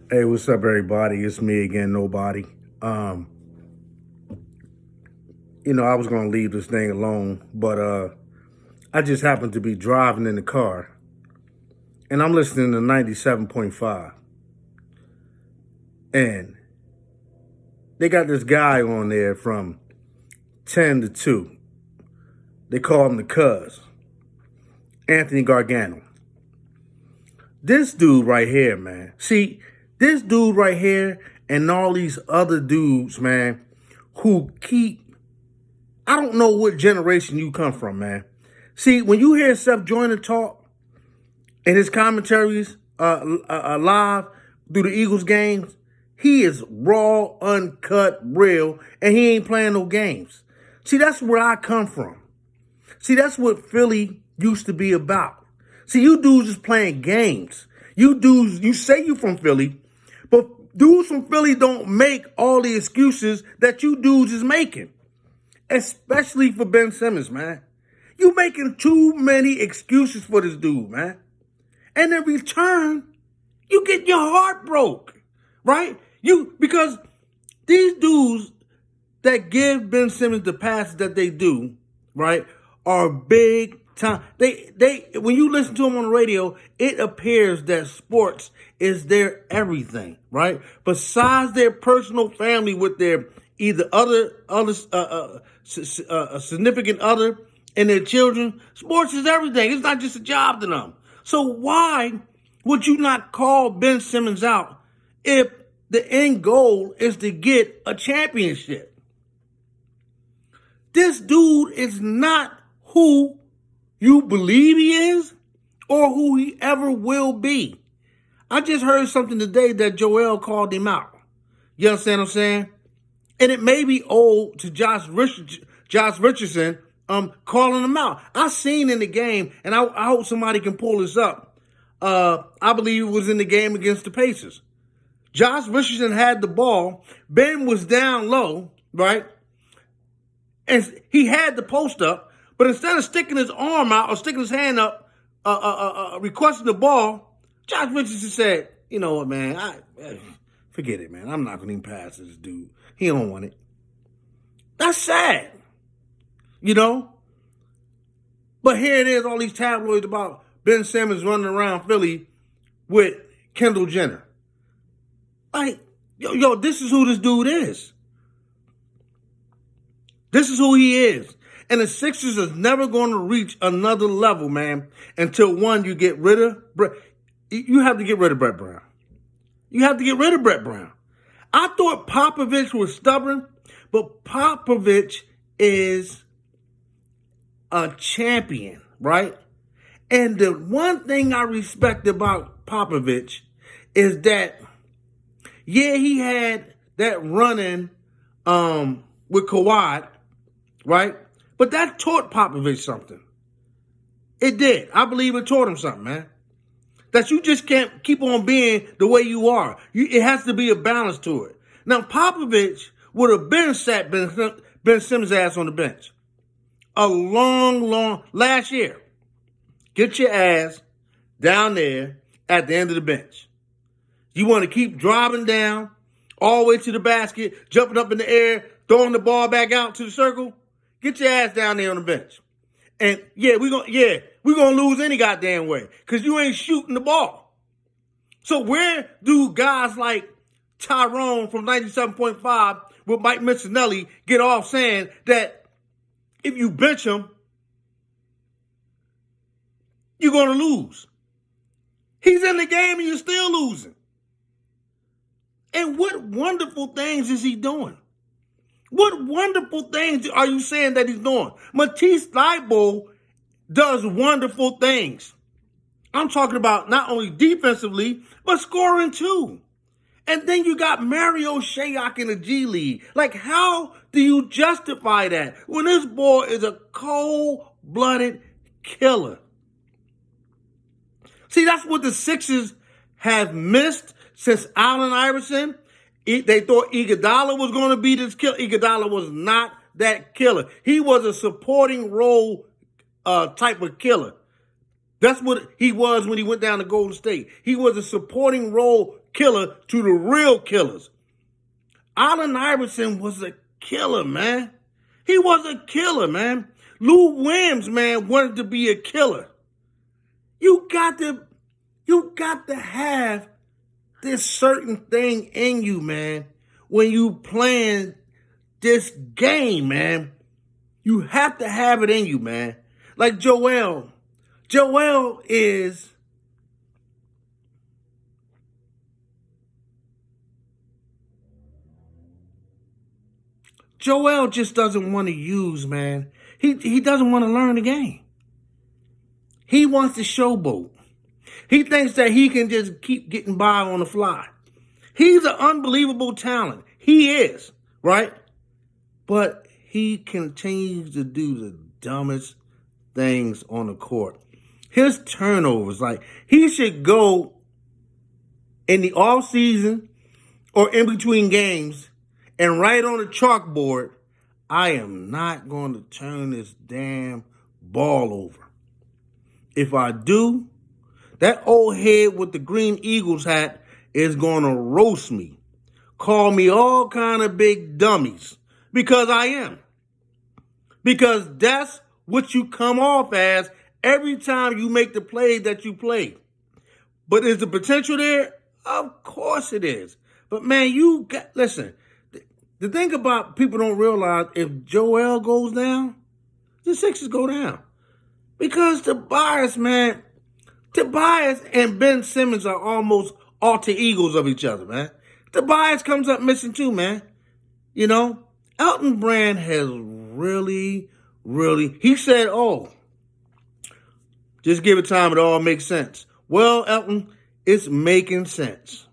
Hey, what's up, everybody? It's me again, nobody. Um, I was gonna leave this thing alone, but I just happened to be driving in the car, and I'm listening to 97.5, and they got this guy on there from 10 to 2. They call him the Cuz, Anthony Gargano. This dude right here, man. See, this dude right here and all these other dudes, man, who I don't know what generation you come from, man. See, when you hear Seth Joyner talk and his commentaries live through the Eagles games, he is raw, uncut, real, and he ain't playing no games. See, that's where I come from. See, that's what Philly used to be about. See, you dudes is playing games. You dudes, you say you from Philly, but dudes from Philly don't make all the excuses that you dudes is making. Especially for Ben Simmons, man. You making too many excuses for this dude, man. And in return, you get your heart broke, right? Because these dudes that give Ben Simmons the passes that they do, right, are big time. They when you listen to them on the radio, it appears that sports is their everything, right? Besides their personal family with their either significant other and their children, sports is everything. It's not just a job to them. So why would you not call Ben Simmons out if the end goal is to get a championship? This dude is not who you believe he is or who he ever will be. I just heard something today that Joel called him out. You understand what I'm saying? And it may be old to Josh Richardson calling him out. I seen in the game, and I hope somebody can pull this up. I believe it was in the game against the Pacers. Josh Richardson had the ball. Ben was down low, right? And he had the post up, but instead of sticking his arm out or sticking his hand up, requesting the ball, Josh Richardson said, "You know what, man? Forget it, man. I'm not going to even pass this dude. He don't want it." That's sad, you know? But here it is, all these tabloids about Ben Simmons running around Philly with Kendall Jenner. Like, yo, this is who this dude is. This is who he is. And the Sixers is never going to reach another level, man, until one, you get rid of you have to get rid of Brett Brown. You have to get rid of Brett Brown. I thought Popovich was stubborn, but Popovich is a champion, right? And the one thing I respect about Popovich is that, yeah, he had that run-in with Kawhi, right? But that taught Popovich something. It did. I believe it taught him something, man. That you just can't keep on being the way you are. It has to be a balance to it. Now, Popovich would have been sat Ben Simmons' ass on the bench a long, last year. Get your ass down there at the end of the bench. You want to keep driving down all the way to the basket, jumping up in the air, throwing the ball back out to the circle? Get your ass down there on the bench. And we're gonna lose any goddamn way because you ain't shooting the ball. So where do guys like Tyrone from 97.5 with Mike Missinelli get off saying that if you bench him, you're gonna lose? He's in the game and you're still losing. And what wonderful things is he doing? What wonderful things are you saying that he's doing? Matisse Thybulle does wonderful things. I'm talking about not only defensively, but scoring too. And then you got Mario Shayok in the G League. Like, how do you justify that when this boy is a cold-blooded killer? See, that's what the Sixers have missed since Allen Iverson. They thought Iguodala was going to be this killer. Iguodala was not that killer. He was a supporting role type of killer. That's what he was when he went down to Golden State. He was a supporting role killer to the real killers. Allen Iverson was a killer, man. He was a killer, man. Lou Williams, man, wanted to be a killer. You got to have this certain thing in you, man. When you playing this game, man, you have to have it in you, man. Like Joel just doesn't want to use, man. He doesn't want to learn the game. He wants to showboat. He thinks that he can just keep getting by on the fly. He's an unbelievable talent. He is, right? But he continues to do the dumbest things on the court. His turnovers, like he should go in the off season or in between games and write on the chalkboard, I am not going to turn this damn ball over. If I do, that old head with the green Eagles hat is going to roast me. Call me all kind of big dummies. Because I am. Because that's what you come off as every time you make the play that you play. But is the potential there? Of course it is. But man, listen, the thing about people don't realize, if Joel goes down, the Sixers go down. Because Tobias and Ben Simmons are almost alter egos of each other, man. Tobias comes up missing too, man. You know, Elton Brand has really, he said, just give it time, it all makes sense. Well, Elton, it's making sense.